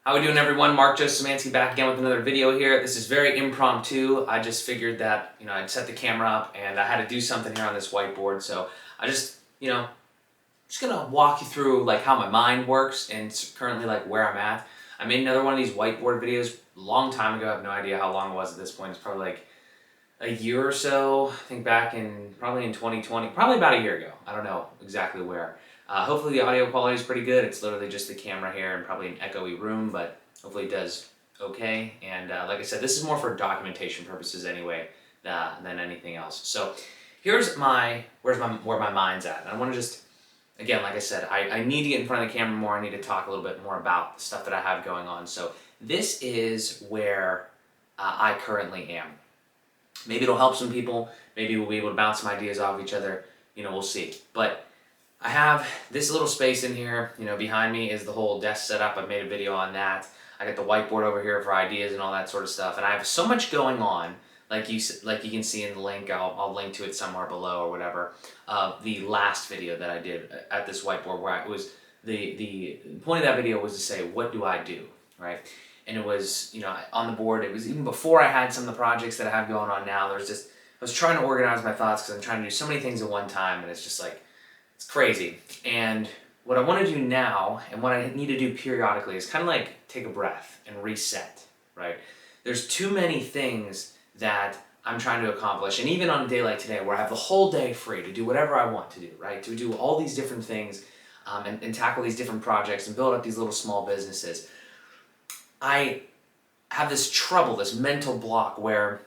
How we doing, everyone? Mark Szymanski back again with another video here. This is very impromptu. I just figured that, I'd set the camera up and I had to do something here on this whiteboard. So I just gonna walk you through like how my mind works and currently like where I'm at. I made another one of these whiteboard videos a long time ago. I have no idea how long it was at this point. It's probably like a year or so. I think back in probably in 2020, probably about a year ago. I don't know exactly where. Hopefully the audio quality is pretty good. It's literally just the camera here and probably an echoey room, but hopefully it does okay. And like I said, this is more for documentation purposes anyway than anything else. So here's where my mind's at. And I want to just, again, like I said, I need to get in front of the camera more. I need to talk a little bit more about the stuff that I have going on. So this is where I currently am. Maybe it'll help some people. Maybe we'll be able to bounce some ideas off each other. We'll see. But I have this little space in here. Behind me is the whole desk setup. I've made a video on that. I got the whiteboard over here for ideas and all that sort of stuff. And I have so much going on, like you can see in the link. I'll link to it somewhere below or whatever. The last video that I did at this whiteboard, where it was the point of that video was to say, what do I do, right? And it was, on the board, it was even before I had some of the projects that I have going on now. I was trying to organize my thoughts because I'm trying to do so many things at one time, and it's just like, it's crazy. And what I want to do now, and what I need to do periodically, is kind of like take a breath and reset, right? There's too many things that I'm trying to accomplish, and even on a day like today, where I have the whole day free to do whatever I want to do, right? To do all these different things, and tackle these different projects and build up these little small businesses. I have this trouble, this mental block where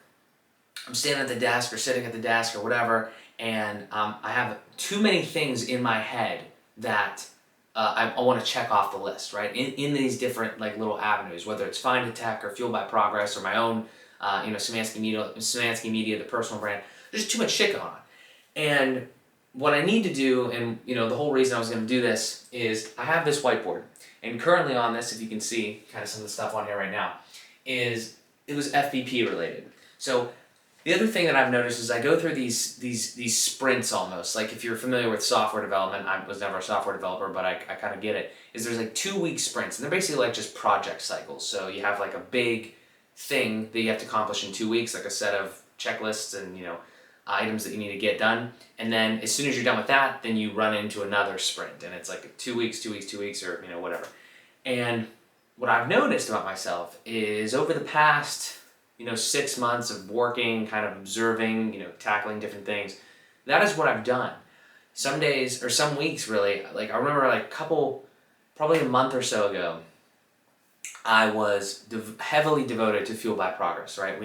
I'm standing at the desk or sitting at the desk or whatever, and I have too many things in my head that I want to check off the list, right? In these different like little avenues, whether it's FindIT Tech or Fueled by Progress or my own, Szymanski Media, the personal brand. There's too much shit going on, and what I need to do, and the whole reason I was going to do this is I have this whiteboard, and currently on this, if you can see kind of some of the stuff on here right now, it was FVP related. So the other thing that I've noticed is I go through these sprints almost. Like if you're familiar with software development, I was never a software developer, but I kind of get it. Is there's like 2-week sprints, and they're basically like just project cycles. So you have like a big thing that you have to accomplish in 2 weeks, like a set of checklists and items that you need to get done. And then as soon as you're done with that, then you run into another sprint, and it's like 2 weeks, 2 weeks, 2 weeks, or whatever. And what I've noticed about myself is over the past 6 months of working, kind of observing, tackling different things, that is what I've done. Some days, or some weeks really, like I remember like probably a month or so ago, I was heavily devoted to Fueled by Progress, right?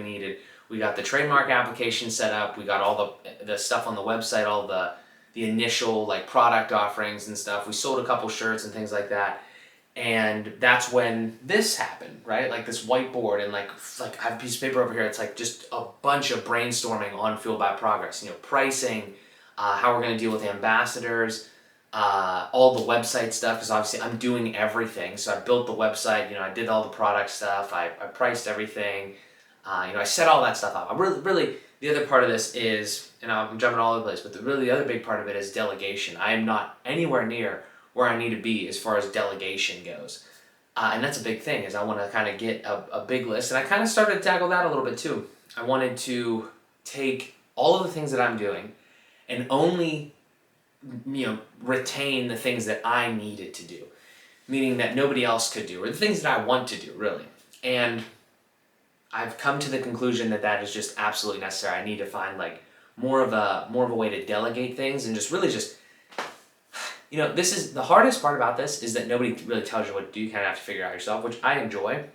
We got the trademark application set up, we got all the stuff on the website, all the initial like product offerings and stuff. We sold a couple shirts and things like that. And that's when this happened, right? Like this whiteboard, and like I have a piece of paper over here. It's like just a bunch of brainstorming on Fueled by Progress. Pricing, how we're going to deal with ambassadors, all the website stuff, because obviously I'm doing everything. So I built the website. I did all the product stuff. I priced everything. I set all that stuff up. I'm really the other part of this is, and I'm jumping all over the place, but the other big part of it is delegation. I am not anywhere near where I need to be as far as delegation goes. And that's a big thing, is I want to kind of get a big list. And I kind of started to tackle that a little bit too. I wanted to take all of the things that I'm doing and only, retain the things that I needed to do. Meaning that nobody else could do, or the things that I want to do, really. And I've come to the conclusion that is just absolutely necessary. I need to find like more of a way to delegate things, and just really just, this is the hardest part about this, is that nobody really tells you what to do. You kind of have to figure it out yourself, which I enjoy.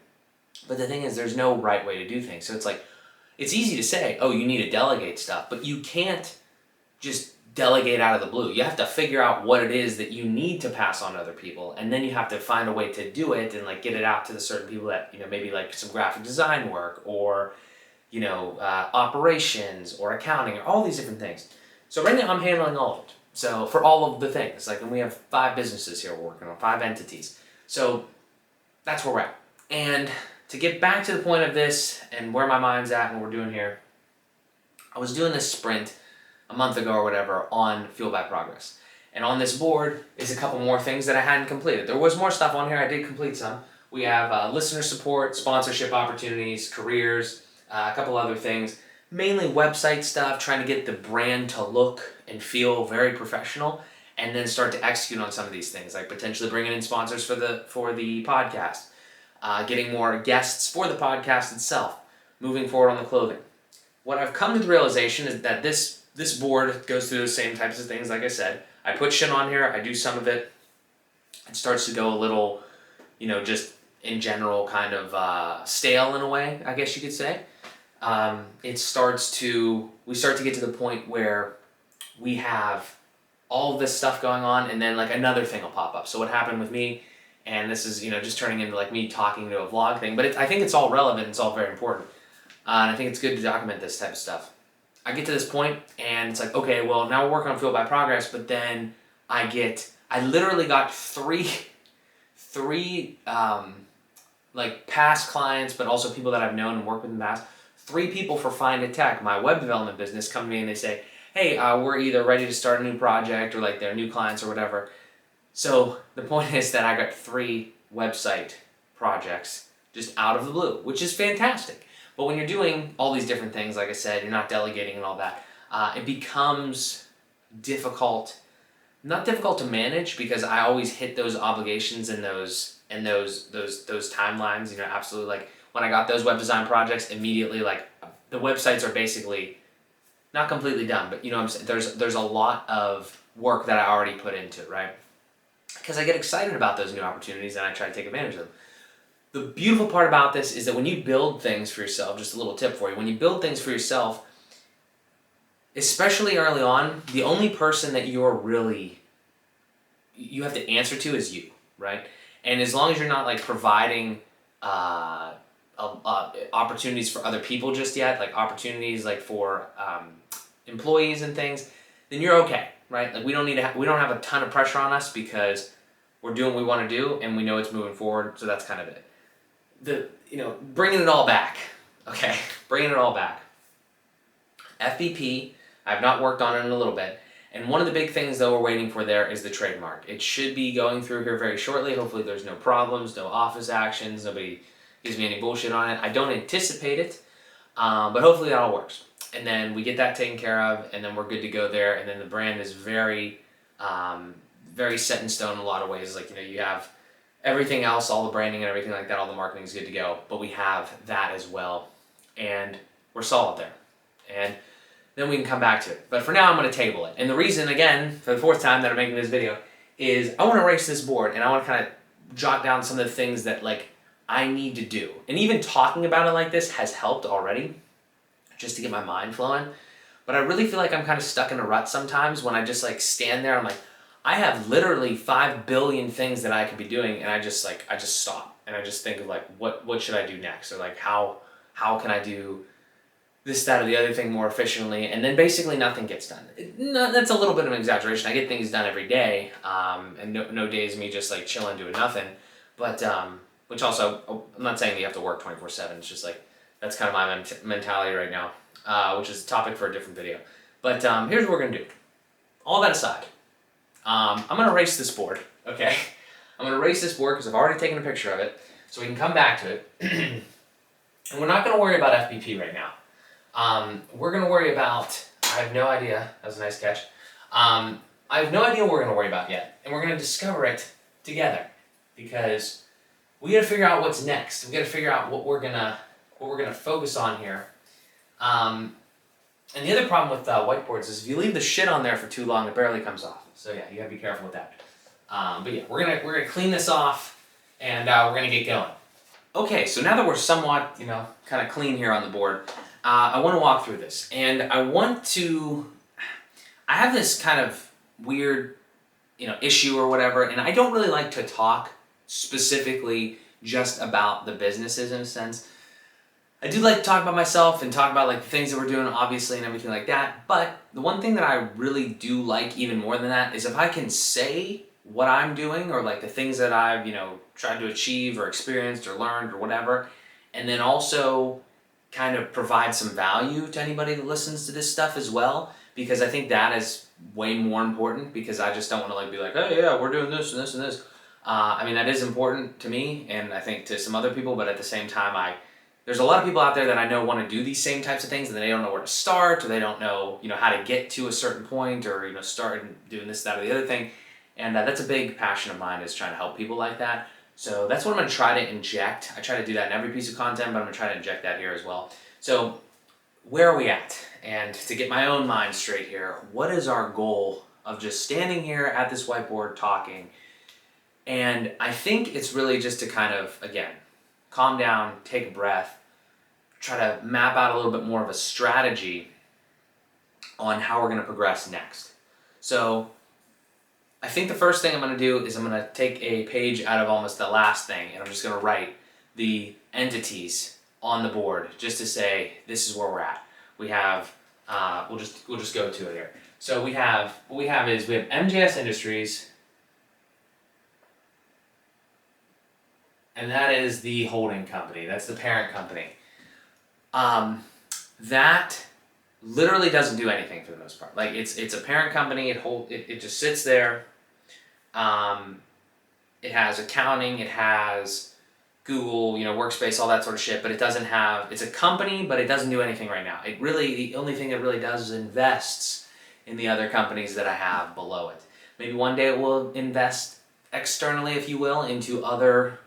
But the thing is, there's no right way to do things. So it's like, it's easy to say, oh, you need to delegate stuff, but you can't just delegate out of the blue. You have to figure out what it is that you need to pass on to other people, and then you have to find a way to do it and like get it out to the certain people that, maybe like some graphic design work, or, operations or accounting, or all these different things. So right now I'm handling all of it. So for all of the things, like, and we have 5 businesses here we're working on, 5 entities. So that's where we're at. And to get back to the point of this and where my mind's at and what we're doing here, I was doing this sprint a month ago or whatever on Fueled by Progress. And on this board is a couple more things that I hadn't completed. There was more stuff on here, I did complete some, We have listener support, sponsorship opportunities, careers, a couple other things. Mainly website stuff, trying to get the brand to look and feel very professional, and then start to execute on some of these things, like potentially bringing in sponsors for the podcast, getting more guests for the podcast itself, moving forward on the clothing. What I've come to the realization is that this board goes through the same types of things. Like I said, I put shit on here, I do some of it. It starts to go a little, just in general kind of stale in a way, I guess you could say. We start to get to the point where we have all of this stuff going on, and then like another thing will pop up. So what happened with me, and this is just turning into like me talking to a vlog thing, but I think it's all relevant, it's all very important, and I think it's good to document this type of stuff. I get to this point, and it's like, okay, well now we're working on Fueled by Progress, but then I literally got three like past clients, but also people that I've known and worked with in the past. 3 people for FindIT Tech, my web development business, come to me and they say, hey, we're either ready to start a new project or like they're new clients or whatever. So the point is that I got 3 website projects just out of the blue, which is fantastic. But when you're doing all these different things, like I said, you're not delegating and all that, it becomes difficult. Not difficult to manage, because I always hit those obligations and those timelines. Absolutely. Like when I got those web design projects, immediately, like the websites are basically not completely done, but what I'm saying, there's a lot of work that I already put into it, right? Because I get excited about those new opportunities and I try to take advantage of them. The beautiful part about this is that when you build things for yourself, just a little tip for you, when you build things for yourself, especially early on, the only person that you have to answer to is you, right? And as long as you're not like providing opportunities for other people just yet, like opportunities like for employees and things, then you're okay, right? Like we don't have a ton of pressure on us, because we're doing what we want to do and we know it's moving forward. So that's kind of it. Bringing it all back, okay? Bringing it all back. FBP, I've not worked on it in a little bit. And one of the big things that we're waiting for there is the trademark. It should be going through here very shortly. Hopefully there's no problems, no office actions, nobody gives me any bullshit on it. I don't anticipate it, but hopefully that all works. And then we get that taken care of, and then we're good to go there. And then the brand is very, very set in stone in a lot of ways. Like, you have everything else, all the branding and everything like that, all the marketing is good to go, but we have that as well. And we're solid there. And then we can come back to it. But for now, I'm going to table it. And the reason, again, for the 4th time that I'm making this video, is I want to erase this board, and I want to kind of jot down some of the things that like I need to do. And even talking about it like this has helped already, just to get my mind flowing. But I really feel like I'm kind of stuck in a rut sometimes when I just like stand there. I'm like, I have literally 5 billion things that I could be doing, and I just stop and I just think of like, what should I do next, or like how can I do this, that, or the other thing more efficiently, and then basically nothing gets done. That's a little bit of an exaggeration. I get things done every day, and no days me just like chilling doing nothing. But which also, I'm not saying you have to work 24/7. It's just like that's kind of my mentality right now, which is a topic for a different video. But here's what we're gonna do. All that aside, I'm gonna erase this board. Okay, I'm gonna erase this board because I've already taken a picture of it, so we can come back to it. And we're not gonna worry about FBP right now. We're going to worry about, I have no idea, that was a nice catch. I have no idea what we're going to worry about yet, and we're going to discover it together, because we got to figure out what's next. We got to figure out what we're going to focus on here. And the other problem with whiteboards is if you leave the shit on there for too long, it barely comes off. So yeah, you got to be careful with that. But yeah, we're gonna clean this off, and we're gonna get going. Okay, so now that we're somewhat, kind of clean here on the board, I want to walk through this, and I have this kind of weird, issue or whatever, and I don't really like to talk specifically just about the businesses in a sense. I do like to talk about myself and talk about like the things that we're doing, obviously, and everything like that, but the one thing that I really do like even more than that is if I can say what I'm doing, or like the things that I've, tried to achieve or experienced or learned or whatever, and then also kind of provide some value to anybody that listens to this stuff as well, because I think that is way more important, because I just don't want to like be like, hey, yeah, we're doing this and this and this. I mean, that is important to me, and I think to some other people, but at the same time, there's a lot of people out there that I know want to do these same types of things, and they don't know where to start, or they don't know, how to get to a certain point, or, start doing this, that, or the other thing. And that's a big passion of mine, is trying to help people like that. So that's what I'm going to try to inject. I try to do that in every piece of content, but I'm going to try to inject that here as well. So where are we at? And to get my own mind straight here, what is our goal of just standing here at this whiteboard talking? And I think it's really just to kind of, again, calm down, take a breath, try to map out a little bit more of a strategy on how we're going to progress next. So I think the first thing I'm going to do is I'm going to take a page out of almost the last thing, and I'm just going to write the entities on the board just to say this is where we're at. We have, we'll just go to it here. So what we have MJS Industries, and that is the holding company. That's the parent company. That literally doesn't do anything for the most part. Like it's a parent company. It just sits there. It has accounting. It has Google, Workspace, all that sort of shit. But it doesn't have. It's a company, but it doesn't do anything right now. The only thing it really does is invests in the other companies that I have below it. Maybe one day it will invest externally, if you will, into other.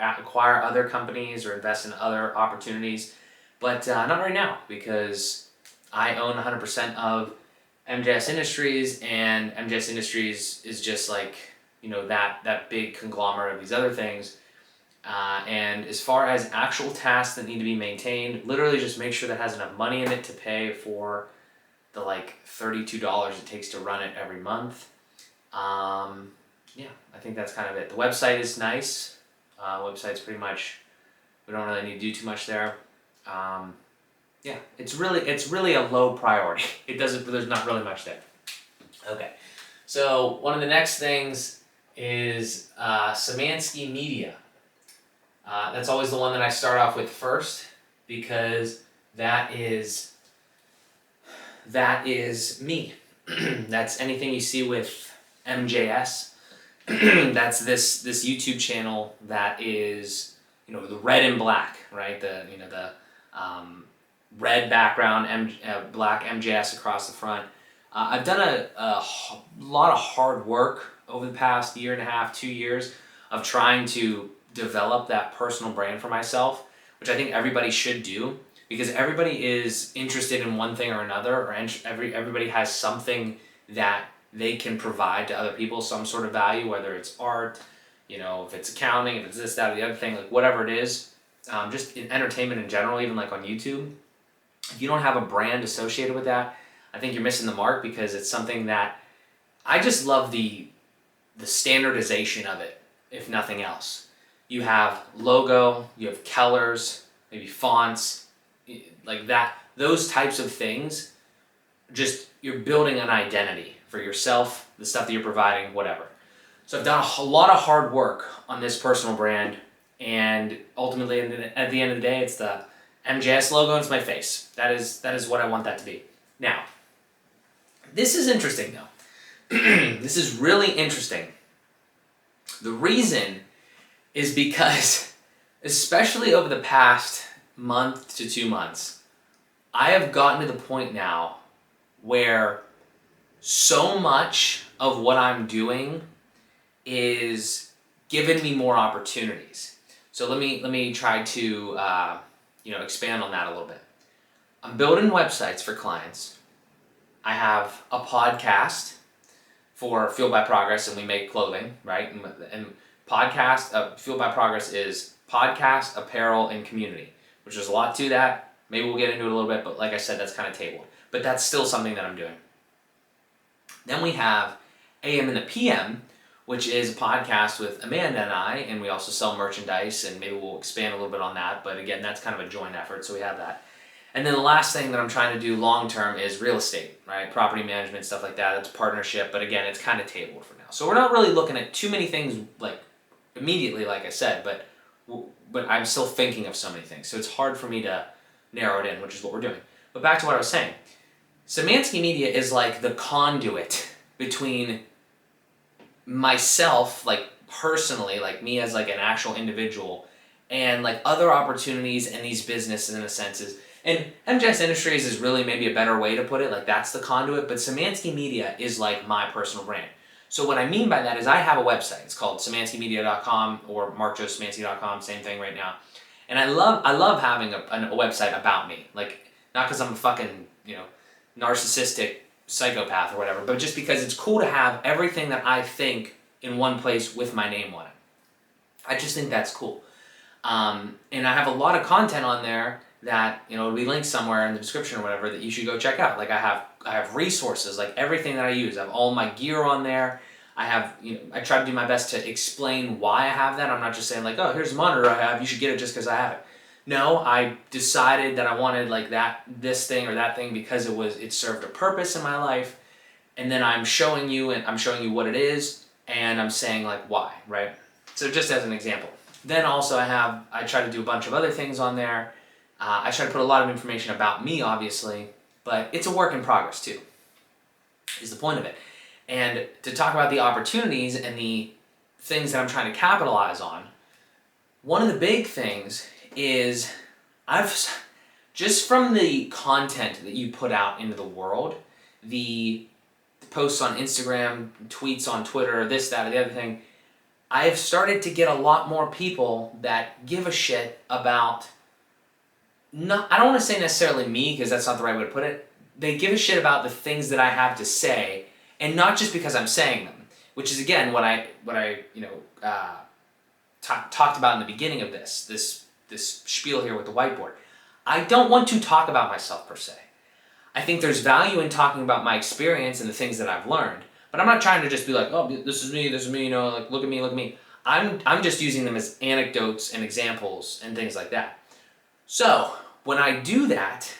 Acquire other companies or invest in other opportunities, but not right now, because I own 100% of MJS Industries, and MJS Industries is just like, that big conglomerate of these other things. And as far as actual tasks that need to be maintained, literally just make sure that has enough money in it to pay for the $32 it takes to run it every month. Yeah, I think that's kind of it. The website is nice. Website's pretty much, we don't really need to do too much there. Yeah, it's really a low priority. There's not really much there. Okay, so one of the next things is Szymanski Media. That's always the one that I start off with first, because that is me. That's anything you see with MJS. That's this YouTube channel that is, the red and black, right? The red background, black MJS across the front. I've done a lot of hard work over the past year and a half, 2 years, of trying to develop that personal brand for myself, which I think everybody should do, because everybody is interested in one thing or another, or everybody has something that they can provide to other people, some sort of value, whether it's art, if it's accounting, if it's this, that, or the other thing, whatever it is, just in entertainment in general, even on YouTube. If you don't have a brand associated with that, I think you're missing the mark, because it's something that I just love the standardization of it, if nothing else. You have logo, you have colors, maybe fonts, like that, those types of things. Just, you're building an identity for yourself, the stuff that you're providing, whatever. So I've done a lot of hard work on this personal brand, and ultimately at the end of the day, it's the MJS logo and it's my face. That is what I want that to be. Now, this is interesting though. This is really interesting. The reason is because, especially over the past month to 2 months, I have gotten to the point now where so much of what I'm doing is giving me more opportunities. So let me try to expand on that a little bit. I'm building websites for clients. I have a podcast for Fueled by Progress, and we make clothing, right? And podcast, Fueled by Progress is podcast, apparel, and community, which there's a lot to that. Maybe we'll get into it a little bit, but like I said, that's kind of tabled. But that's still something that I'm doing. Then we have AM and the PM, which is a podcast with Amanda and I, and we also sell merchandise, and maybe we'll expand a little bit on that, but again, that's kind of a joint effort, so we have that. And then the last thing that I'm trying to do long term is real estate, right? Property management, stuff like that. It's a partnership, but again, it's kind of tabled for now. So we're not really looking at too many things immediately, like I said, but I'm still thinking of so many things. So it's hard for me to narrow it in, which is what we're doing. But back to what I was saying. Szymanski Media is like the conduit between myself, like personally, like me as like an actual individual, and like other opportunities in these businesses in a sense is, and MJS Industries is really maybe a better way to put it, like that's the conduit, but Szymanski Media is like my personal brand. So what I mean by that is I have a website. It's called SzymanskiMedia.com or MarkJoeSzymanski.com, same thing right now. And I love having a website about me. Like, not because I'm a fucking, narcissistic psychopath or whatever, but just because it's cool to have everything that I think in one place with my name on it. I just think that's cool. And I have a lot of content on there that, it'll be linked somewhere in the description or whatever that you should go check out. Like I have resources, like everything that I use. I have all my gear on there. I have, I try to do my best to explain why I have that. I'm not just saying like, oh, here's a monitor I have, you should get it just because I have it. No, I decided that I wanted like this thing or that thing because it served a purpose in my life. And then I'm showing you what it is, and I'm saying like why, right? So just as an example. Then also I try to do a bunch of other things on there. I try to put a lot of information about me, obviously, but it's a work in progress too, is the point of it. And to talk about the opportunities and the things that I'm trying to capitalize on, one of the big things is just from the content that you put out into the world, the posts on Instagram, tweets on Twitter, this, that, or the other thing, I've started to get a lot more people that give a shit about, I don't want to say necessarily me, because that's not the right way to put it. They give a shit about the things that I have to say, and not just because I'm saying them, which is again what I talked about in the beginning of this spiel here with the whiteboard. I don't want to talk about myself per se. I think there's value in talking about my experience and the things that I've learned, but I'm not trying to just be like, oh, this is me, like look at me. I'm just using them as anecdotes and examples and things like that. So when I do that,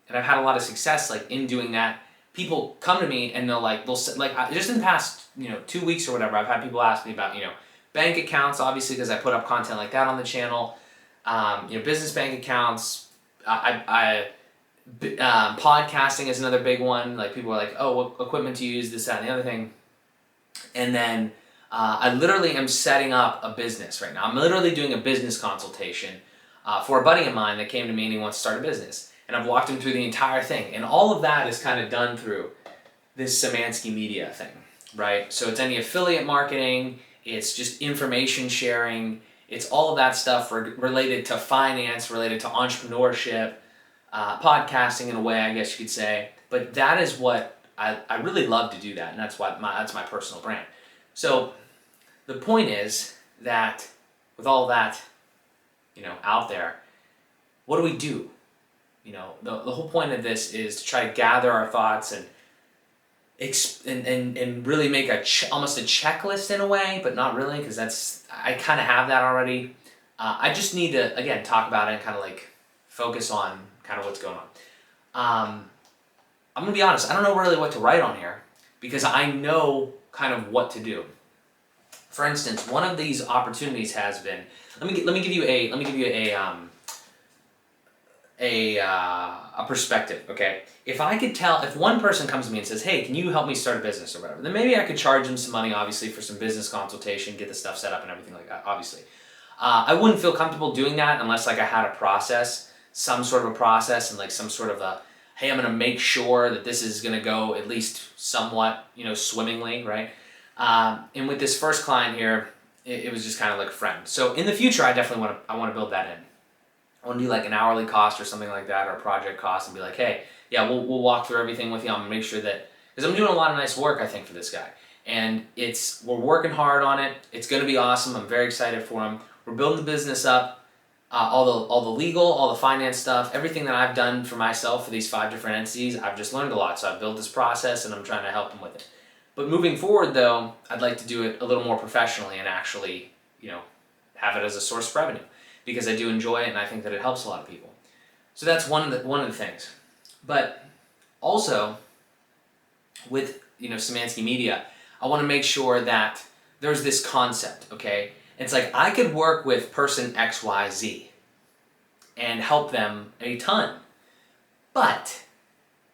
and I've had a lot of success like in doing that, people come to me and they'll just in the past 2 weeks or whatever, I've had people ask me about bank accounts, obviously because I put up content like that on the channel, business bank accounts. Podcasting is another big one. Like people are like, oh, what equipment to use, this, that, and the other thing. And then I literally am setting up a business right now. I'm literally doing a business consultation for a buddy of mine that came to me and he wants to start a business. And I've walked him through the entire thing. And all of that is kind of done through this Szymanski Media thing, right? So it's any affiliate marketing, it's just information sharing, it's all of that stuff related to finance, related to entrepreneurship, podcasting in a way, I guess you could say. But that is what I really love to do that, and that's my personal brand. So the point is that with all that, out there, what do we do? The whole point of this is to try to gather our thoughts and really make almost a checklist in a way, but not really, because I kind of have that already. I just need to, again, talk about it and kind of like focus on kind of what's going on. I'm going to be honest, I don't know really what to write on here because I know kind of what to do. For instance, one of these opportunities has been, let me give you a perspective, okay? If one person comes to me and says, hey, can you help me start a business or whatever, then maybe I could charge them some money, obviously, for some business consultation, get the stuff set up and everything like that, obviously. I wouldn't feel comfortable doing that unless like I had a process, some sort of a process and like some sort of a, hey, I'm gonna make sure that this is gonna go at least somewhat, swimmingly, right? And with this first client here, it was just kind of like a friend. So in the future, I definitely want to build that in. I want to do like an hourly cost or something like that, or a project cost, and be like, hey, yeah, we'll walk through everything with you. I'm gonna make sure that, because I'm doing a lot of nice work, I think, for this guy, and we're working hard on it. It's gonna be awesome. I'm very excited for him. We're building the business up, all the legal, all the finance stuff, everything that I've done for myself for these 5 different entities. I've just learned a lot, so I've built this process, and I'm trying to help him with it. But moving forward, though, I'd like to do it a little more professionally and actually, have it as a source of revenue, because I do enjoy it and I think that it helps a lot of people. So that's one of the things. But also with Szymanski Media, I want to make sure that there's this concept, okay? It's like I could work with person XYZ and help them a ton. But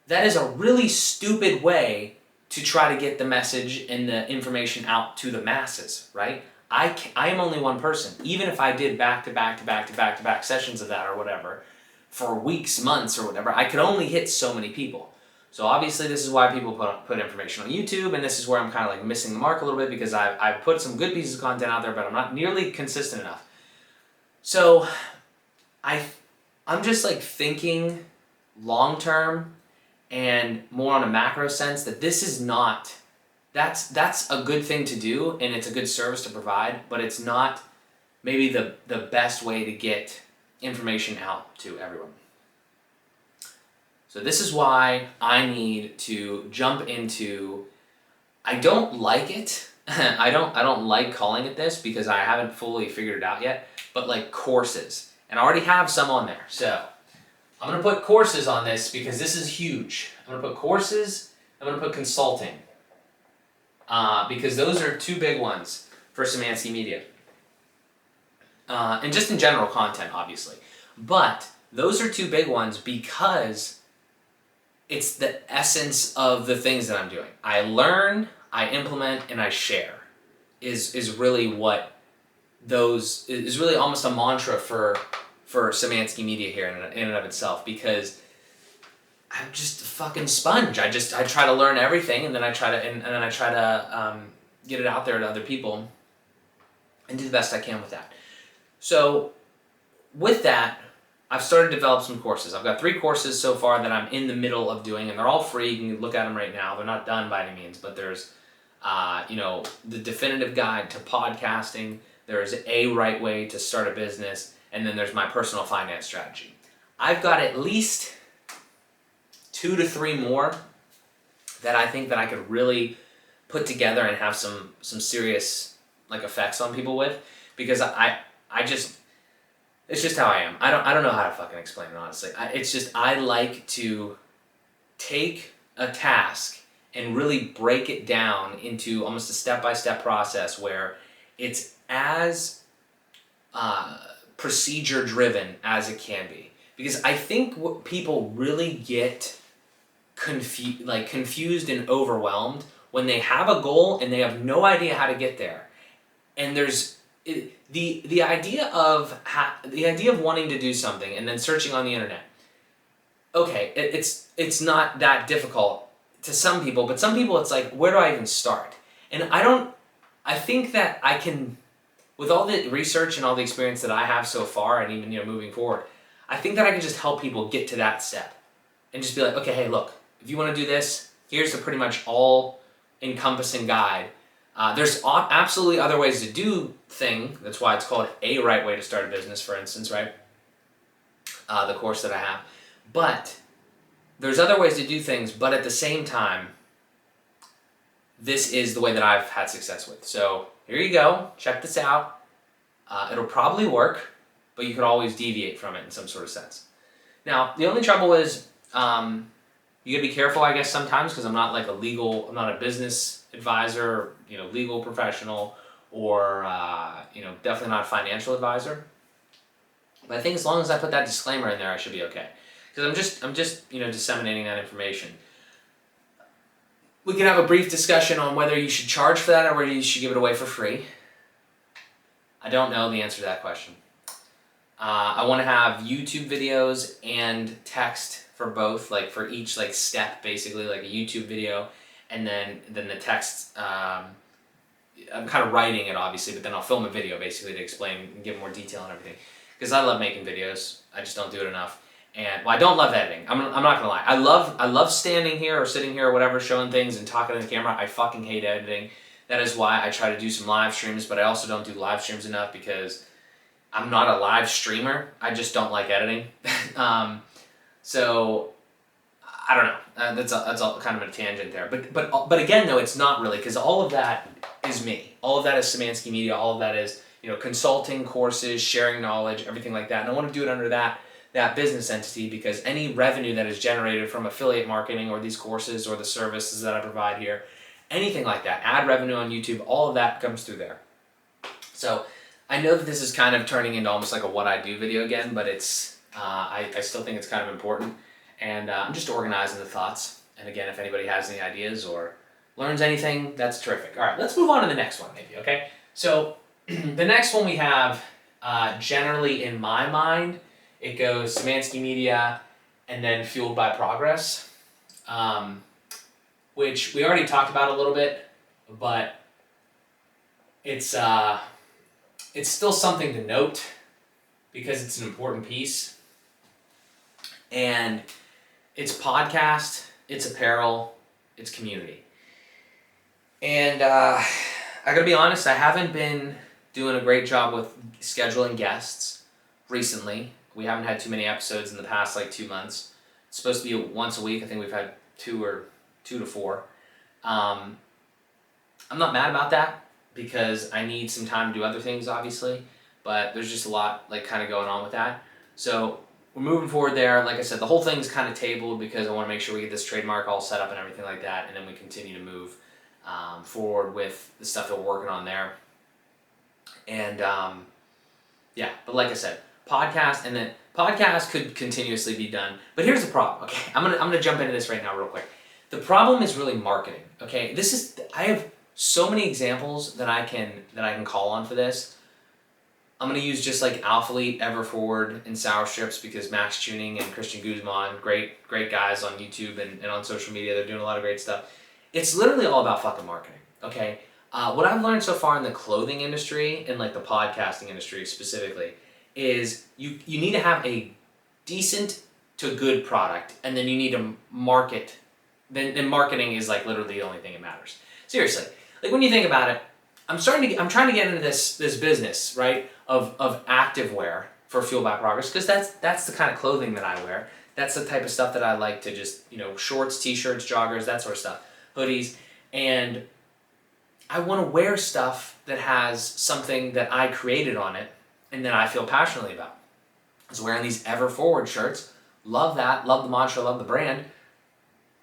that is a really stupid way to try to get the message and the information out to the masses, right? I am only one person. Even if I did back-to-back sessions of that or whatever, for weeks, months or whatever, I could only hit so many people. So obviously this is why people put information on YouTube, and this is where I'm kind of like missing the mark a little bit, because I've put some good pieces of content out there, but I'm not nearly consistent enough. So I'm just like thinking long term and more on a macro sense that this is not, that's a good thing to do and it's a good service to provide, but it's not maybe the best way to get information out to everyone. So this is why I need to jump into, I don't like it. I don't like calling it this because I haven't fully figured it out yet, but like courses. And I already have some on there. So I'm gonna put courses on this because this is huge. I'm gonna put courses, I'm gonna put consulting. Because those are two big ones for Szymanski Media. And just in general content, obviously. But those are two big ones because it's the essence of the things that I'm doing. I learn, I implement, and I share is really what those, is really almost a mantra for Szymanski Media here in and of itself, because I'm just a fucking sponge. I try to learn everything, and then I try to get it out there to other people and do the best I can with that. So with that, I've started to develop some courses. I've got 3 courses so far that I'm in the middle of doing, and they're all free. You can look at them right now. They're not done by any means, but there's, the definitive guide to podcasting. There's a right way to start a business, and then there's my personal finance strategy. I've got at least 2 to 3 more that I think that I could really put together and have some serious like effects on people with, because it's just how I am. I don't know how to fucking explain it, honestly. It's just, I like to take a task and really break it down into almost a step-by-step process where it's as procedure-driven as it can be. Because I think what people really get confused and overwhelmed when they have a goal and they have no idea how to get there. And there's the idea of wanting to do something and then searching on the internet. Okay, it's not that difficult to some people, but some people it's like, where do I even start? And I think that I can, with all the research and all the experience that I have so far, and even moving forward, I think that I can just help people get to that step and just be like, okay, hey, look, if you want to do this, here's the pretty much all-encompassing guide. There's absolutely other ways to do things. That's why it's called A Right Way to Start a Business, for instance, right? The course that I have. But there's other ways to do things, but at the same time, this is the way that I've had success with. So here you go. Check this out. It'll probably work, but you could always deviate from it in some sort of sense. Now, the only trouble is you gotta be careful, I guess, sometimes, because I'm not a business advisor, legal professional, or definitely not a financial advisor. But I think as long as I put that disclaimer in there, I should be okay. Because I'm just disseminating that information. We can have a brief discussion on whether you should charge for that or whether you should give it away for free. I don't know the answer to that question. I want to have YouTube videos and text for both, like for each step, basically like a YouTube video, and then the text. I'm kind of writing it obviously, but then I'll film a video basically to explain and give more detail and everything. Because I love making videos, I just don't do it enough. And I don't love editing. I'm not gonna lie. I love standing here or sitting here or whatever, showing things and talking to the camera. I fucking hate editing. That is why I try to do some live streams, but I also don't do live streams enough because I'm not a live streamer. I just don't like editing. So I don't know. That's all kind of a tangent there. But again though, it's not really, because all of that is me. All of that is Szymanski Media. All of that is consulting, courses, sharing knowledge, everything like that. And I want to do it under that business entity, because any revenue that is generated from affiliate marketing or these courses or the services that I provide here, anything like that, ad revenue on YouTube, all of that comes through there. So I know that this is kind of turning into almost like a what I do video again, but it's I still think it's kind of important, and I'm just organizing the thoughts. And again, if anybody has any ideas or learns anything, that's terrific. All right, let's move on to the next one maybe, okay? So The next one we have, generally in my mind, it goes Szymanski Media and then Fueled by Progress, which we already talked about a little bit, but it's still something to note because it's an important piece. And it's podcast, it's apparel, it's community. And I gotta be honest, I haven't been doing a great job with scheduling guests recently. We haven't had too many episodes in the past 2 months. It's supposed to be once a week. I think we've had 2 to 4. I'm not mad about that because I need some time to do other things, obviously, but there's just a lot kind of going on with that. So we're moving forward there. Like I said, the whole thing's kind of tabled because I want to make sure we get this trademark all set up and everything like that, and then we continue to move forward with the stuff that we're working on there. And yeah, but like I said, podcast, and then podcast could continuously be done. But here's the problem. Okay, I'm gonna jump into this right now real quick. The problem is really marketing. Okay, I have so many examples that I can call on for this. I'm gonna use just like Alphalete, Everforward, and Sour Strips because Max Tuning and Christian Guzman, great guys on YouTube and on social media. They're doing a lot of great stuff. It's literally all about fucking marketing. Okay. What I've learned so far in the clothing industry and the podcasting industry specifically is you need to have a decent to good product, and then you need to market. Then marketing is literally the only thing that matters. Seriously, when you think about it, I'm trying to get into this business, right, of activewear for Fueled by Progress, because that's the kind of clothing that I wear. That's the type of stuff that I like to just shorts, t-shirts, joggers, that sort of stuff, hoodies, and I want to wear stuff that has something that I created on it and that I feel passionately about. I was wearing these Everforward shirts. Love that. Love the mantra. Love the brand.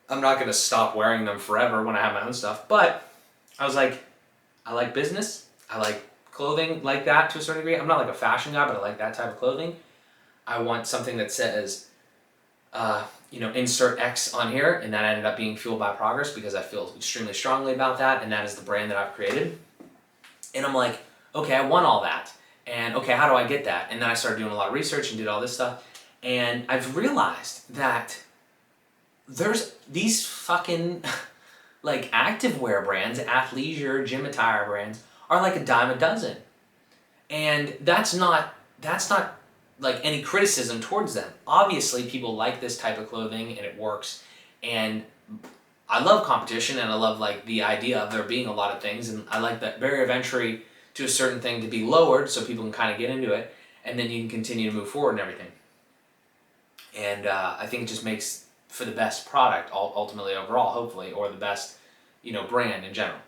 I'm not going to stop wearing them forever when I have my own stuff. But I was like, I like business. I like clothing like that to a certain degree. I'm not a fashion guy, but I like that type of clothing. I want something that says, insert X on here, and that ended up being Fueled by Progress because I feel extremely strongly about that, and that is the brand that I've created. And I'm like, okay, I want all that, and okay, how do I get that? And then I started doing a lot of research and did all this stuff, and I've realized that there's these fucking activewear brands, athleisure, gym attire brands are a dime a dozen, and that's not any criticism towards them. Obviously, people like this type of clothing and it works. And I love competition and I love the idea of there being a lot of things. And I like that barrier of entry to a certain thing to be lowered so people can kind of get into it. And then you can continue to move forward and everything. And I think it just makes for the best product ultimately overall, hopefully, or the best brand in general.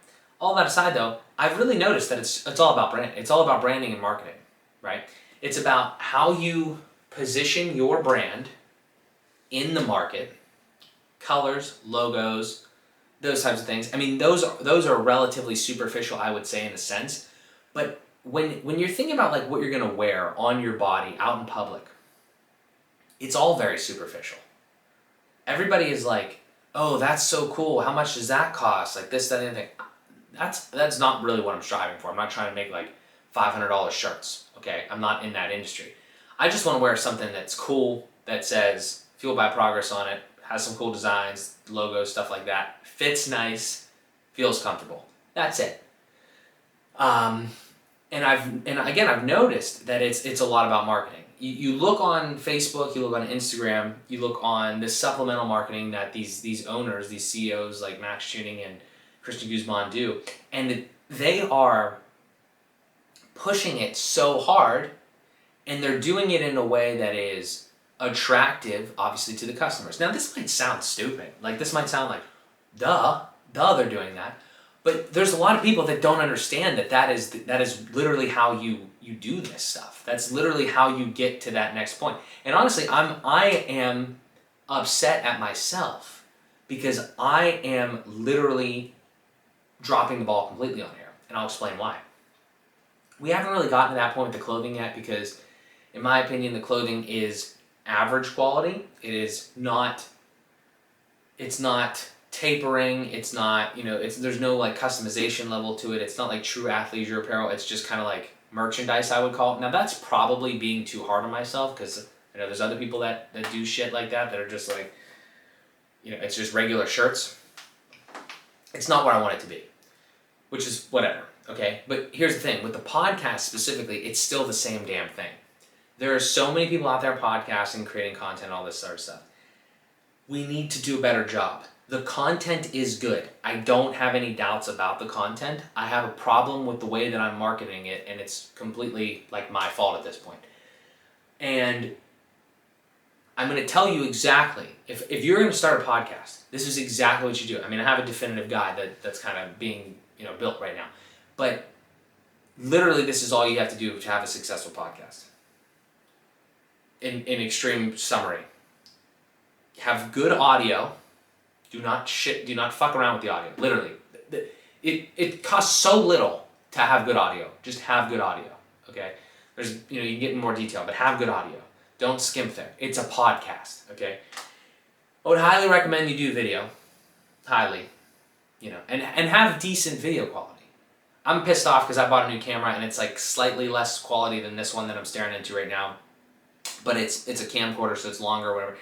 All that aside though, I've really noticed that it's all about brand. It's all about branding and marketing, right? It's about how you position your brand in the market, colors, logos, those types of things. I mean, those are relatively superficial, I would say, in a sense. But when you're thinking about what you're gonna wear on your body out in public, it's all very superficial. Everybody is oh, that's so cool. How much does that cost? This, that, and anything. That's not really what I'm striving for. I'm not trying to make $500 shirts. Okay, I'm not in that industry. I just want to wear something that's cool, that says Fueled by Progress on it, has some cool designs, logos, stuff like that, fits nice, feels comfortable. That's it. And I've noticed that it's a lot about marketing. You look on Facebook, you look on Instagram, you look on this supplemental marketing that these owners, these CEOs like Max Tuning and Christian Guzman do, and they are pushing it so hard, and they're doing it in a way that is attractive, obviously, to the customers. Now, this might sound stupid. This might sound duh, they're doing that. But there's a lot of people that don't understand that is literally how you do this stuff. That's literally how you get to that next point. And honestly, I am upset at myself because I am literally dropping the ball completely on here, and I'll explain why. We haven't really gotten to that point with the clothing yet because, in my opinion, the clothing is average quality. It's not tapering. It's not, there's no like customization level to it. It's not like true athleisure apparel. It's just kind of like merchandise, I would call it. Now that's probably being too hard on myself, because there's other people that do shit like that are just like, it's just regular shirts. It's not what I want it to be, which is whatever, okay? But here's the thing, with the podcast specifically, it's still the same damn thing. There are so many people out there podcasting, creating content, all this sort of stuff. We need to do a better job. The content is good. I don't have any doubts about the content. I have a problem with the way that I'm marketing it, and it's completely like my fault at this point. And I'm going to tell you exactly, if you're going to start a podcast, this is exactly what you do. I mean, I have a definitive guide that's kind of being built right now. But literally, this is all you have to do to have a successful podcast. In extreme summary, have good audio. Do not fuck around with the audio. Literally, it costs so little to have good audio. Just have good audio. Okay, there's you can get in more detail, but have good audio. Don't skimp there. It's a podcast. Okay, I would highly recommend you do video. Highly, and have decent video quality. I'm pissed off because I bought a new camera and it's like slightly less quality than this one that I'm staring into right now. But it's a camcorder, so it's longer or whatever.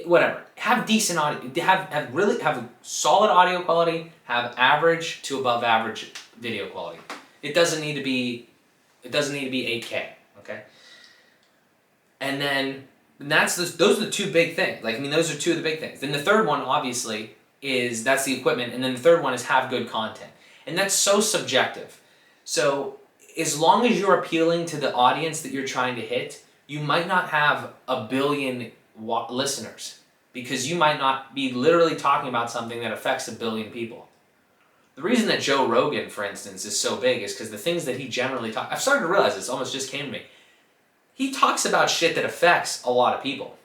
Whatever. Have decent audio. Have solid audio quality. Have average to above average video quality. It doesn't need to be 8K. Okay. And then those are the two big things. Those are two of the big things. Then the third one, obviously, that's the equipment, and then the third one is have good content, and that's so subjective. So as long as you're appealing to the audience that you're trying to hit, you might not have a billion listeners, because you might not be literally talking about something that affects a billion people. The reason that Joe Rogan, for instance, is so big is because the things that he generally I've started to realize this, almost just came to me. He talks about shit that affects a lot of people.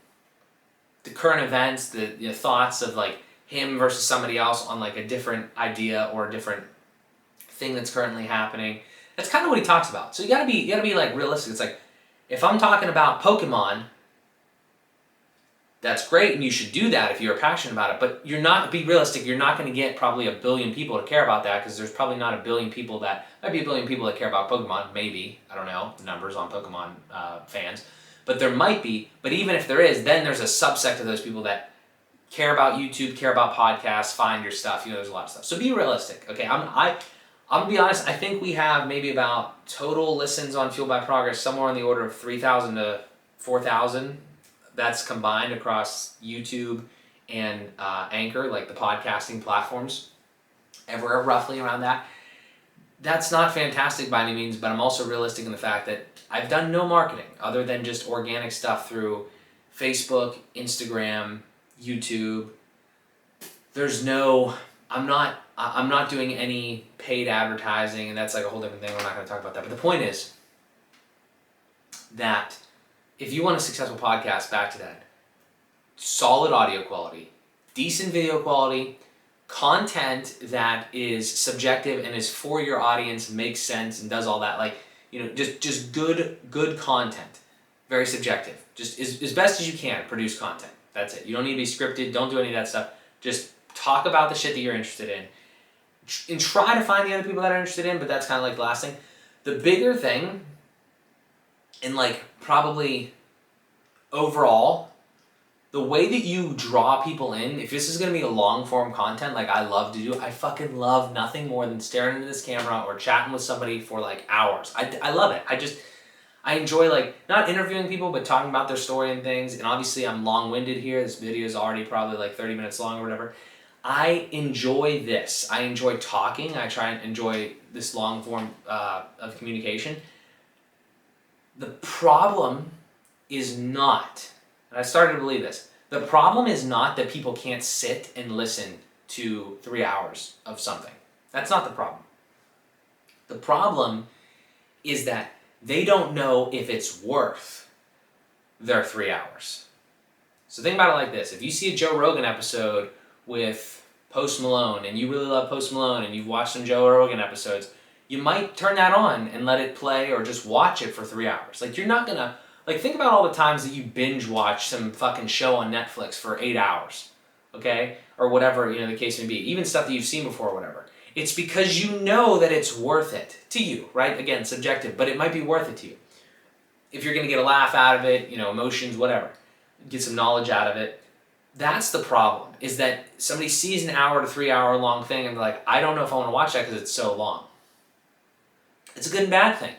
The current events, the thoughts of like him versus somebody else on like a different idea or a different thing that's currently happening. That's kind of what he talks about. So you gotta be like realistic. It's like, if I'm talking about Pokemon, that's great, and you should do that if you're passionate about it. But be realistic. You're not going to get probably a billion people to care about that, because there's probably not a billion people that care about Pokemon. Maybe, I don't know the numbers on Pokemon fans, but there might be. But even if there is, then there's a subsect of those people that care about YouTube, care about podcasts, find your stuff. There's a lot of stuff. So be realistic. Okay, I'm gonna be honest. I think we have maybe about total listens on Fueled by Progress somewhere on the order of 3,000 to 4,000. That's combined across YouTube and Anchor, like the podcasting platforms. Everywhere roughly around that. That's not fantastic by any means, but I'm also realistic in the fact that I've done no marketing other than just organic stuff through Facebook, Instagram, YouTube. I'm not doing any paid advertising, and that's like a whole different thing. We're not going to talk about that. But the point is that if you want a successful podcast, back to that, solid audio quality, decent video quality, content that is subjective and is for your audience, makes sense and does all that, just good content, very subjective. Just as best as you can, produce content. That's it. You don't need to be scripted. Don't do any of that stuff. Just talk about the shit that you're interested in. And try to find the other people that are interested in, but that's kind of like the last thing. The bigger thing, and probably overall, the way that you draw people in, if this is going to be a long form content like I love to do, I fucking love nothing more than staring into this camera or chatting with somebody for hours. I love it. I enjoy not interviewing people, but talking about their story and things. And obviously I'm long-winded here. This video is already probably 30 minutes long or whatever. I enjoy this. I enjoy talking. I try and enjoy this long form of communication. The problem is not, and I started to believe this, the problem is not that people can't sit and listen to 3 hours of something. That's not the problem. The problem is that they don't know if it's worth their 3 hours. So think about it like this. If you see a Joe Rogan episode with Post Malone, and you really love Post Malone, and you've watched some Joe Rogan episodes, you might turn that on and let it play, or just watch it for 3 hours. You're not gonna, think about all the times that you binge watch some fucking show on Netflix for 8 hours, okay? or whatever, the case may be, even stuff that you've seen before or whatever. It's because you know that it's worth it to you, right? Again, subjective, but it might be worth it to you. If you're going to get a laugh out of it, emotions, whatever, get some knowledge out of it. That's the problem, is that somebody sees an hour to 3 hour long thing and they're like, I don't know if I want to watch that because it's so long. It's a good and bad thing.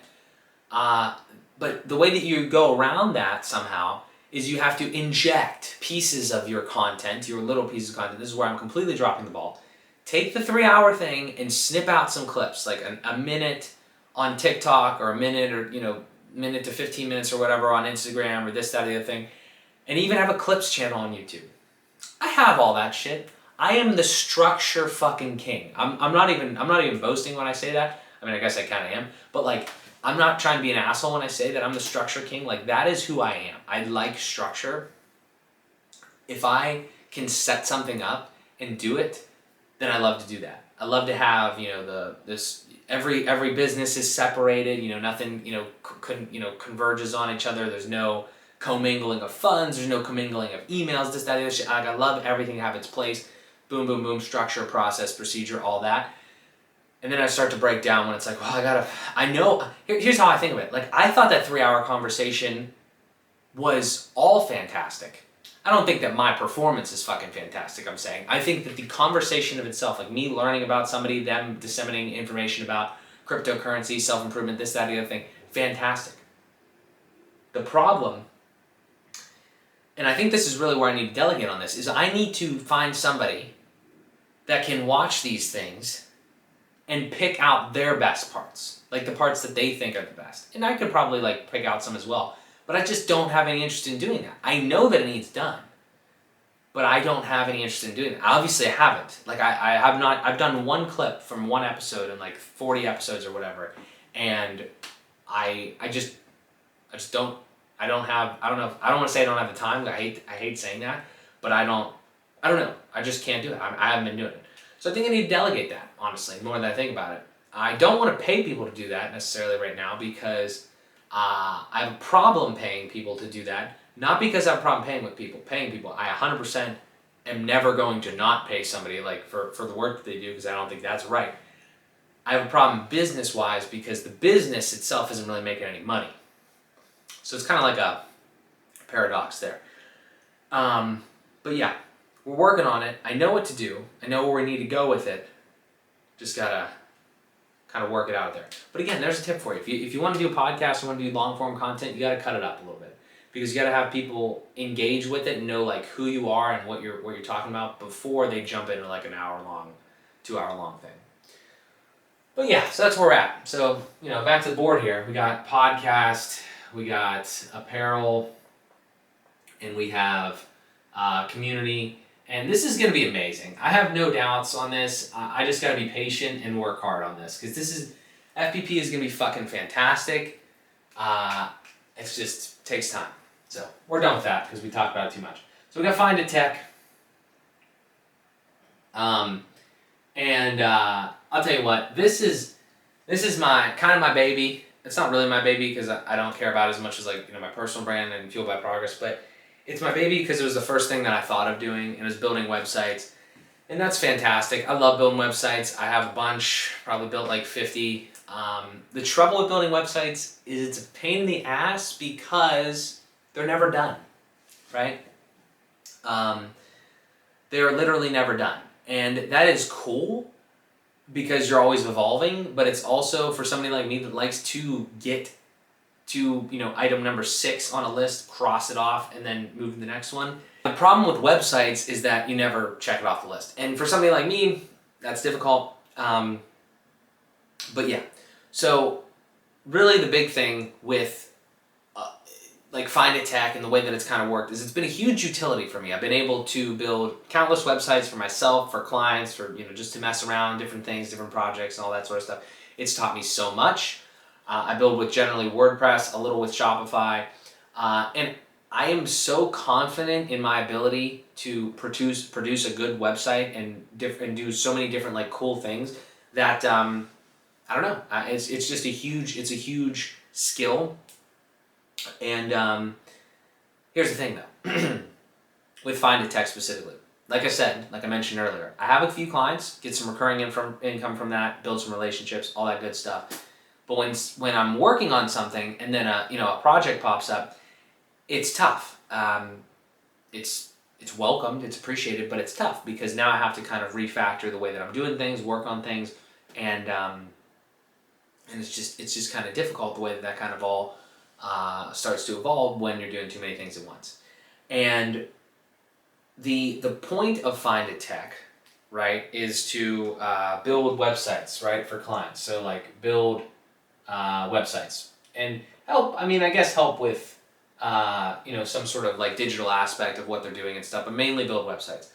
But the way that you go around that somehow is you have to inject pieces of your content, your little pieces of content. This is where I'm completely dropping the ball. Take the 3 hour thing and snip out some clips, like a minute on TikTok, or a minute, or minute to 15 minutes or whatever on Instagram, or this, that, or the other thing, and even have a clips channel on YouTube. I have all that shit. I am the structure fucking king. I'm not even boasting when I say that. I mean, I guess I kind of am, but like, I'm not trying to be an asshole when I say that I'm the structure king. Like, that is who I am. I like structure. If I can set something up and do it, then I love to do that. I love to have, every business is separated, nothing, converges on each other. There's no commingling of funds, there's no commingling of emails, this, that, the other shit. Like, I love everything to have its place. Boom, boom, boom, structure, process, procedure, all that. And then I start to break down when it's like, well, here's how I think of it. Like, I thought that 3 hour conversation was all fantastic. I don't think that my performance is fucking fantastic, I'm saying. I think that the conversation of itself, like me learning about somebody, them disseminating information about cryptocurrency, self-improvement, this, that, the other thing, fantastic. The problem, and I think this is really where I need to delegate on this, is I need to find somebody that can watch these things and pick out their best parts, like the parts that they think are the best. And I could probably pick out some as well, but I just don't have any interest in doing that. I know that it needs done, but I don't have any interest in doing it. Obviously I haven't. I have not, I've done one clip from one episode in 40 episodes or whatever, and I don't want to say I don't have the time. I hate saying that, but I don't know. I just can't do it. I haven't been doing it. So I think I need to delegate that, honestly, more than I think about it. I don't want to pay people to do that necessarily right now, because I have a problem paying people to do that. Not because I have a problem paying people. I 100% am never going to not pay somebody for the work that they do, because I don't think that's right. I have a problem business-wise because the business itself isn't really making any money. So it's kind of like a paradox there. But yeah, we're working on it. I know what to do. I know where we need to go with it. Just gotta kind of work it out there. But again, there's a tip for you. If you want to do a podcast, you want to do long form content, you gotta cut it up a little bit, because you gotta have people engage with it and know who you are and what you're talking about before they jump into an hour long, 2 hour long thing. But yeah, so that's where we're at. So back to the board here. We got podcast, we got apparel, and we have community. And this is going to be amazing. I have no doubts on this. I just got to be patient and work hard on this, because FPP is going to be fucking fantastic. It just takes time. So we're done with that because we talked about it too much. So we got FindIT Tech. And I'll tell you what, this is my kind of my baby. It's not really my baby because I don't care about it as much as my personal brand and Fueled by Progress, but it's my baby because it was the first thing that I thought of doing, and it was building websites. And that's fantastic. I love building websites. I have a bunch, probably built 50. The trouble with building websites is it's a pain in the ass because they're never done, right? They're literally never done. And that is cool because you're always evolving, but it's also for somebody like me that likes to get to item number 6 on a list, cross it off, and then move to the next one. The problem with websites is that you never check it off the list. And for somebody like me, that's difficult. But yeah, so really the big thing with FindIT Tech and the way that it's kind of worked is it's been a huge utility for me. I've been able to build countless websites for myself, for clients, for just to mess around, different things, different projects, and all that sort of stuff. It's taught me so much. I build with generally WordPress, a little with Shopify, and I am so confident in my ability to produce a good website and do so many different cool things that I don't know. It's just a huge skill. And here's the thing though, with FindIT Tech specifically, like I said, like I mentioned earlier, I have a few clients, get some recurring income from that, build some relationships, all that good stuff. But when I'm working on something and then a project pops up, it's tough. It's welcomed, it's appreciated, but it's tough because now I have to kind of refactor the way that I'm doing things, work on things, and it's just kind of difficult the way that kind of all starts to evolve when you're doing too many things at once. And the point of FindIT Tech, right, is to build websites, right, for clients. So like build websites and help. I mean, I guess help with some sort of like digital aspect of what they're doing and stuff, but mainly build websites.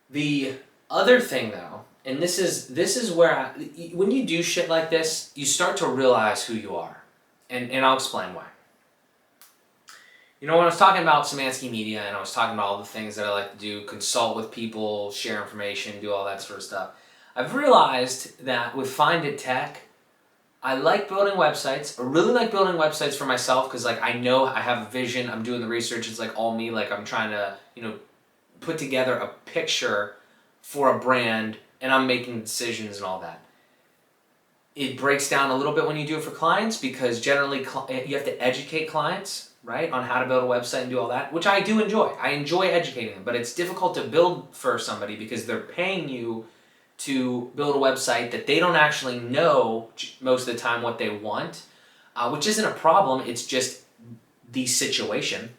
The other thing though, and this is where when you do shit like this, you start to realize who you are, and I'll explain why. When I was talking about Szymanski Media and I was talking about all the things that I like to do, consult with people, share information, do all that sort of stuff, I've realized that with FindIT Tech, I like building websites. I really like building websites for myself because like I know I have a vision, I'm doing the research, it's like all me, like I'm trying to, put together a picture for a brand and I'm making decisions and all that. It breaks down a little bit when you do it for clients because generally you have to educate clients, right, on how to build a website and do all that, which I do enjoy. I enjoy educating them, but it's difficult to build for somebody because they're paying you to build a website that they don't actually know most of the time what they want, which isn't a problem, it's just the situation.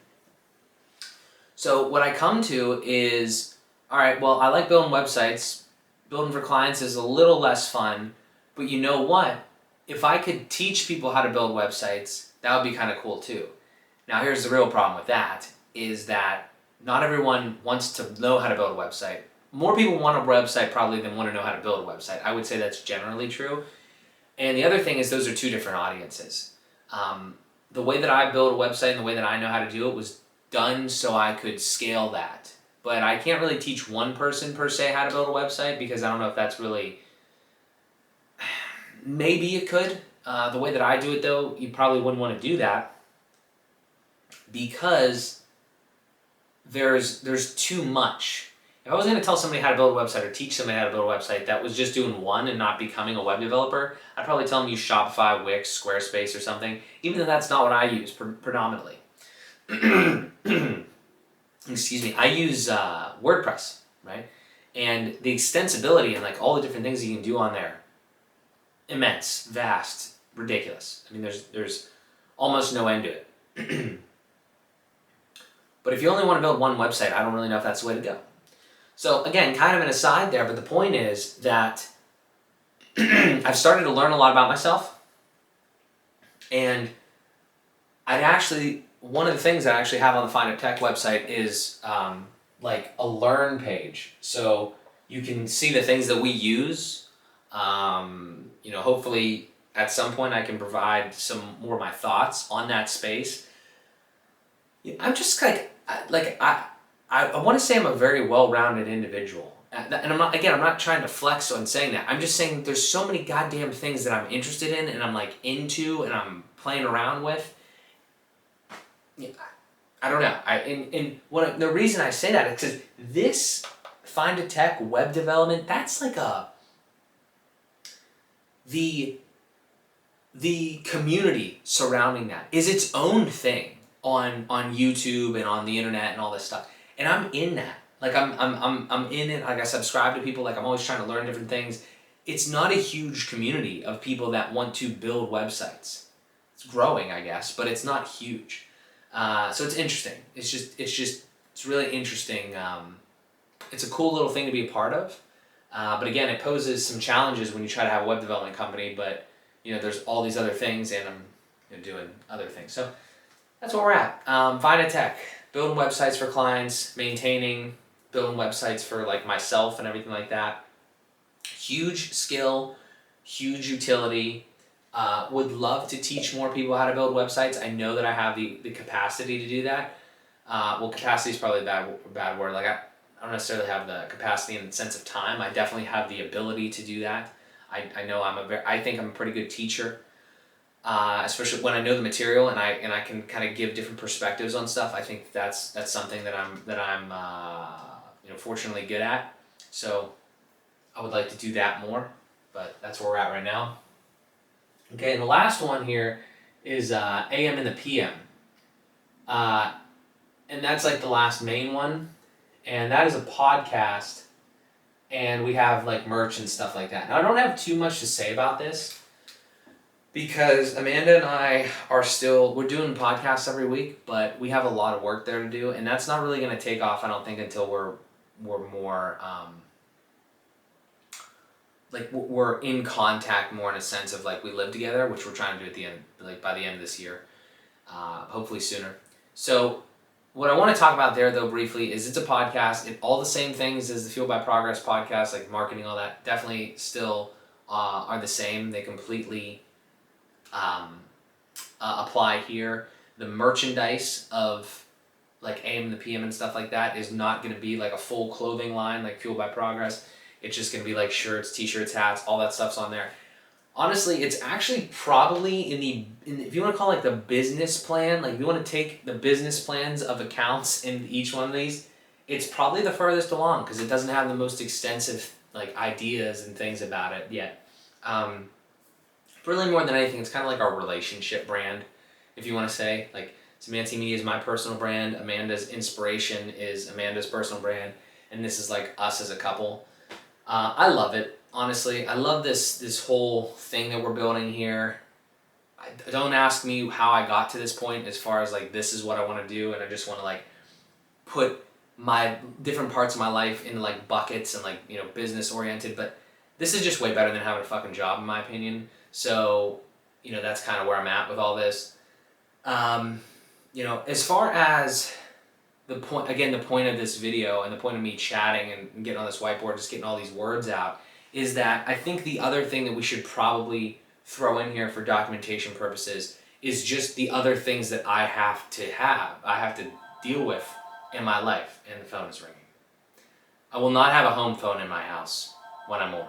So what I come to is, all right, well, I like building websites. Building for clients is a little less fun, but you know what? If I could teach people how to build websites, that would be kind of cool too. Now here's the real problem with that, is that not everyone wants to know how to build a website. More people want a website probably than want to know how to build a website. I would say that's generally true. And the other thing is those are two different audiences. The way that I build a website and the way that I know how to do it was done so I could scale that. But I can't really teach one person per se how to build a website because I don't know if that's really... Maybe you could. The way that I do it though, you probably wouldn't want to do that because there's too much. If I was going to tell somebody how to build a website or teach somebody how to build a website that was just doing one and not becoming a web developer, I'd probably tell them use Shopify, Wix, Squarespace or something, even though that's not what I use predominantly. Excuse me. I use WordPress, right? And the extensibility and like all the different things you can do on there, immense, vast, ridiculous. I mean, there's almost no end to it. But if you only want to build one website, I don't really know if that's the way to go. So again, kind of an aside there, but the point is that I've started to learn a lot about myself, and one of the things that I actually have on the FindIT Tech website is like a learn page. So you can see the things that we use. Hopefully at some point I can provide some more of my thoughts on that space. I'm just I want to say I'm a very well-rounded individual. And I'm not trying to flex on saying that. I'm just saying there's so many goddamn things that I'm interested in and I'm like into and I'm playing around with. I don't know. The reason I say that is because this FindIT Tech web development, that's like the community surrounding that is its own thing on YouTube and on the internet and all this stuff. And I'm in that. Like I'm in it. Like I subscribe to people. Like I'm always trying to learn different things. It's not a huge community of people that want to build websites. It's growing, I guess, but it's not huge. So it's interesting. It's really interesting. It's a cool little thing to be a part of. But again, it poses some challenges when you try to have a web development company. But there's all these other things, and I'm doing other things. So that's where we're at. FindIT Tech. Building websites for clients, building websites for like myself and everything like that. Huge skill, huge utility. Would love to teach more people how to build websites. I know that I have the capacity to do that. Capacity is probably a bad word. Like I don't necessarily have the capacity in the sense of time. I definitely have the ability to do that. I know I think I'm a pretty good teacher. especially when I know the material and I can kind of give different perspectives on stuff. I think that's something that I'm fortunately good at. So I would like to do that more, but that's where we're at right now. Okay, and the last one here is AM and the PM, and that's like the last main one, and that is a podcast, and we have like merch and stuff like that. Now I don't have too much to say about this, because Amanda and I we're doing podcasts every week, but we have a lot of work there to do, and that's not really going to take off, I don't think, until we're more, we're in contact more, in a sense of like we live together, which we're trying to do at the end, like by the end of this year, hopefully sooner. So what I want to talk about there, though, briefly, is it's a podcast. All the same things as the Fueled by Progress podcast, like marketing, all that, definitely still are the same. They completely apply here. The merchandise of like AM and the PM and stuff like that is not going to be like a full clothing line like Fueled by Progress. It's just going to be like shirts, t-shirts, hats, all that stuff's on there. Honestly, it's actually probably if you want to call it like the business plan, like if you want to take the business plans of accounts in each one of these, it's probably the furthest along, because it doesn't have the most extensive like ideas and things about it yet. Really, more than anything, it's kind of like our relationship brand, if you want to say. Like, Szymanski Media is my personal brand, Amanda's inspiration is Amanda's personal brand, and this is like us as a couple. I love it, honestly. I love this whole thing that we're building here. Don't ask me how I got to this point, as far as like this is what I want to do, and I just want to like put my different parts of my life into like buckets and like, you know, business oriented, but this is just way better than having a fucking job, in my opinion. So, you know, that's kind of where I'm at with all this. As far as the point of this video and the point of me chatting and getting on this whiteboard, just getting all these words out, is that I think the other thing that we should probably throw in here for documentation purposes is just the other things that I have to deal with in my life. And the phone is ringing. I will not have a home phone in my house when I'm older.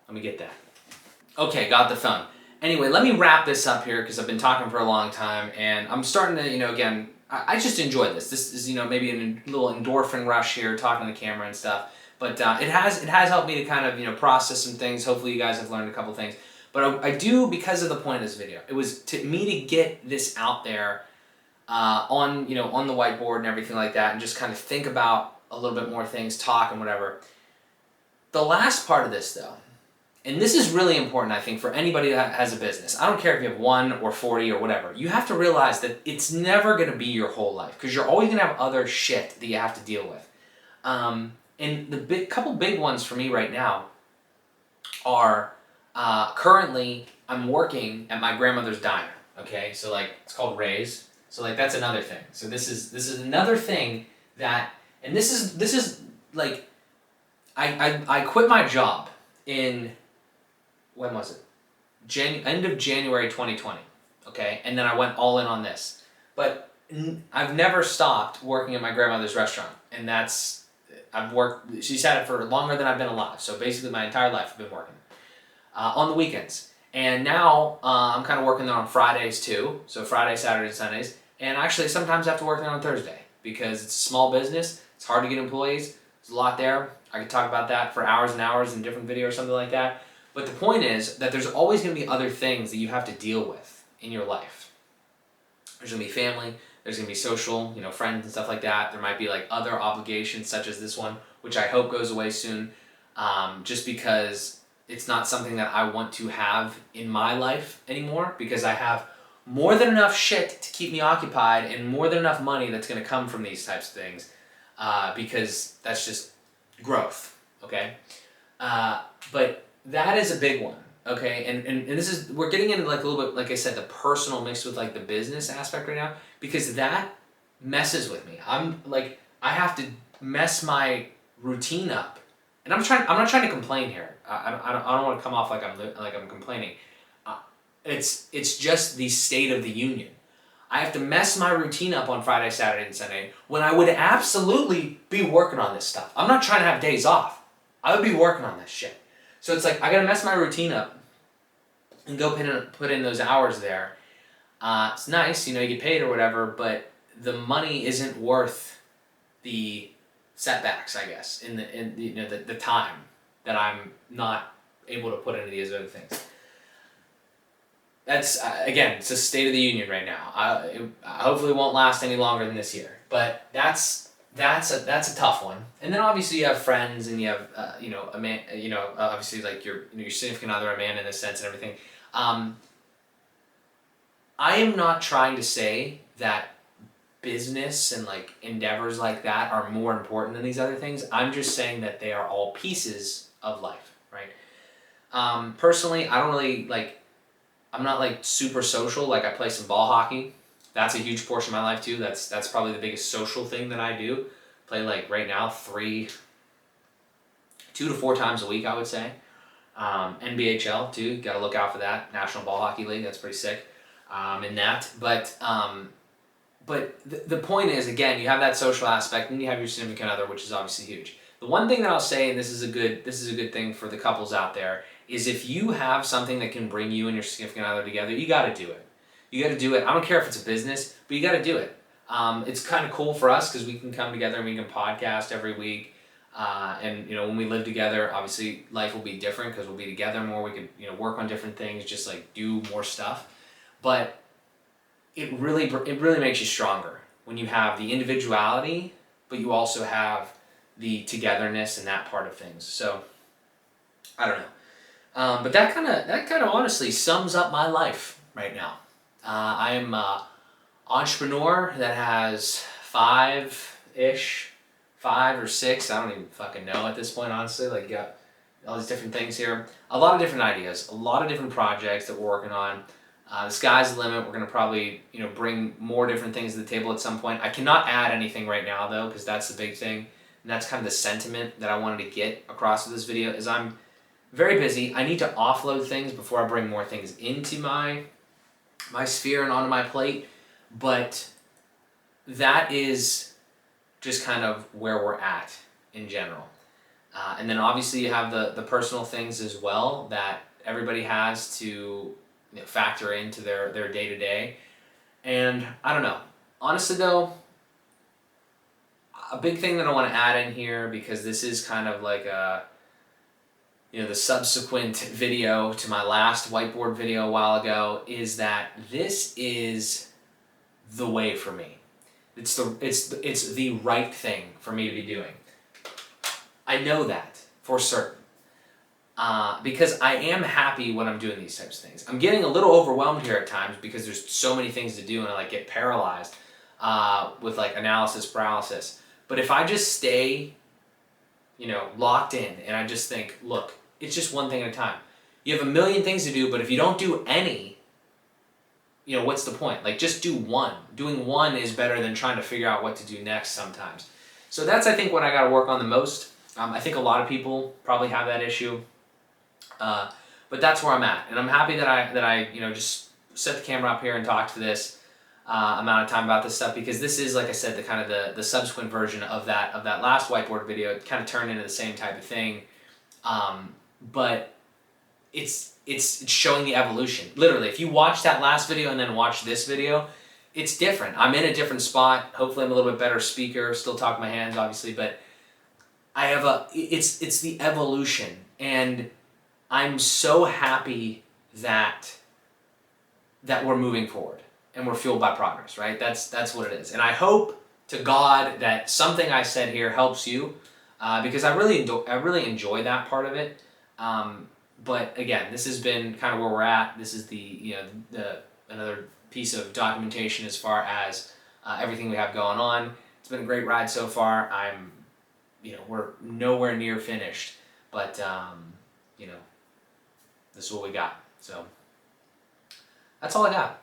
Let me get that. Okay, got the phone. Anyway, let me wrap this up here, because I've been talking for a long time, and I'm starting to, again, I just enjoy this. This is, maybe a little endorphin rush here, talking to the camera and stuff. But it has helped me to kind of, process some things. Hopefully you guys have learned a couple things. But I do, because of the point of this video. It was to me to get this out there on the whiteboard and everything like that, and just kind of think about a little bit more things, talk and whatever. The last part of this, though, and this is really important, I think, for anybody that has a business. I don't care if you have 1 or 40 or whatever. You have to realize that it's never going to be your whole life, because you're always going to have other shit that you have to deal with. And the couple big ones for me right now are currently I'm working at my grandmother's diner. Okay, so like it's called Ray's. So like that's another thing. So this is another thing that, and this is like I quit my job in, when was it? End of January 2020, okay? And then I went all in on this. But I've never stopped working at my grandmother's restaurant, and she's had it for longer than I've been alive, so basically my entire life I've been working on the weekends. And now I'm kind of working there on Fridays too, so Friday, Saturday, and Sundays, and actually sometimes I have to work there on Thursday, because it's a small business, it's hard to get employees, there's a lot there. I could talk about that for hours and hours in a different video or something like that. But the point is that there's always going to be other things that you have to deal with in your life. There's going to be family, there's going to be social, friends and stuff like that. There might be like other obligations such as this one, which I hope goes away soon, just because it's not something that I want to have in my life anymore, because I have more than enough shit to keep me occupied and more than enough money that's going to come from these types of things, because that's just growth, okay? But that is a big one, okay? And this is, we're getting into like a little bit, like I said, the personal mixed with like the business aspect right now, because that messes with me. I'm like, I have to mess my routine up. And I'm not trying to complain here. I don't want to come off like I'm complaining. It's just the state of the union. I have to mess my routine up on Friday, Saturday, and Sunday, when I would absolutely be working on this stuff. I'm not trying to have days off. I would be working on this shit. So it's like, I gotta mess my routine up and go put in those hours there. It's nice, you know, you get paid or whatever, but the money isn't worth the setbacks, I guess, in you know the time that I'm not able to put into these other things. That's again, it's a state of the union right now. It hopefully won't last any longer than this year, but that's a tough one. And then obviously you have friends, and you have you know, a man, you know, obviously like your significant other, a man in this sense, and everything. I am not trying to say that business and like endeavors like that are more important than these other things. I'm just saying that they are all pieces of life, right? Personally, I don't really like. I'm not like super social. Like I play some ball hockey. That's a huge portion of my life too. That's probably the biggest social thing that I do. Play like right now 2 to 4 times a week, I would say. NBHL too. Got to look out for that. National Ball Hockey League. That's pretty sick. In that, but the point is, again, you have that social aspect, and you have your significant other, which is obviously huge. The one thing that I'll say, and this is a good thing for the couples out there, is if you have something that can bring you and your significant other together, you got to do it. You got to do it. I don't care if it's a business, but you got to do it. It's kind of cool for us because we can come together and we can podcast every week. And you know, when we live together, obviously life will be different because we'll be together more. We can, you know, work on different things, just like do more stuff. But it really makes you stronger when you have the individuality, but you also have the togetherness and that part of things. So I don't know, but that kind of honestly sums up my life right now. I am an entrepreneur that has 5 or 6. I don't even fucking know at this point, honestly. Like, got all these different things here, a lot of different ideas, a lot of different projects that we're working on. The sky's the limit. We're going to probably, you know, bring more different things to the table at some point. I cannot add anything right now, though, because that's the big thing. And that's kind of the sentiment that I wanted to get across with this video, is I'm very busy. I need to offload things before I bring more things into my sphere and onto my plate. But that is just kind of where we're at in general. And then obviously you have the personal things as well that everybody has to factor into their day-to-day. And I don't know. Honestly though, a big thing that I want to add in here, because this is kind of like the subsequent video to my last whiteboard video a while ago, is that this is the way for me. It's the right thing for me to be doing. I know that for certain. Because I am happy when I'm doing these types of things. I'm getting a little overwhelmed here at times because there's so many things to do, and I like get paralyzed with like analysis paralysis. But if I just stay, you know, locked in, and I just think, look, it's just one thing at a time. You have a million things to do, but if you don't do any, you know, what's the point? Like, just do one. Doing one is better than trying to figure out what to do next sometimes. So that's, I think, what I got to work on the most. I think a lot of people probably have that issue. But that's where I'm at, and I'm happy that I you know, just set the camera up here and talk for this amount of time about this stuff, because this is, like I said, the kind of the subsequent version of that last whiteboard video. It kind of turned into the same type of thing, but it's showing the evolution. Literally, if you watch that last video and then watch this video, it's different. I'm in a different spot. Hopefully, I'm a little bit better speaker. Still talk my hands, obviously, but I have it's the evolution, and I'm so happy that we're moving forward and we're fueled by progress, right? That's what it is. And I hope to God that something I said here helps you, because I really enjoy that part of it. But again, this has been kind of where we're at. This is the another piece of documentation as far as everything we have going on. It's been a great ride so far. We're nowhere near finished, but this is what we got. So that's all I got.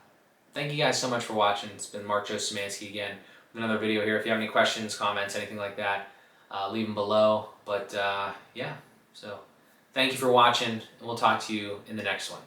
Thank you guys so much for watching. It's been Mark Joe Szymanski again with another video here. If you have any questions, comments, anything like that, leave them below. But yeah, so thank you for watching, and we'll talk to you in the next one.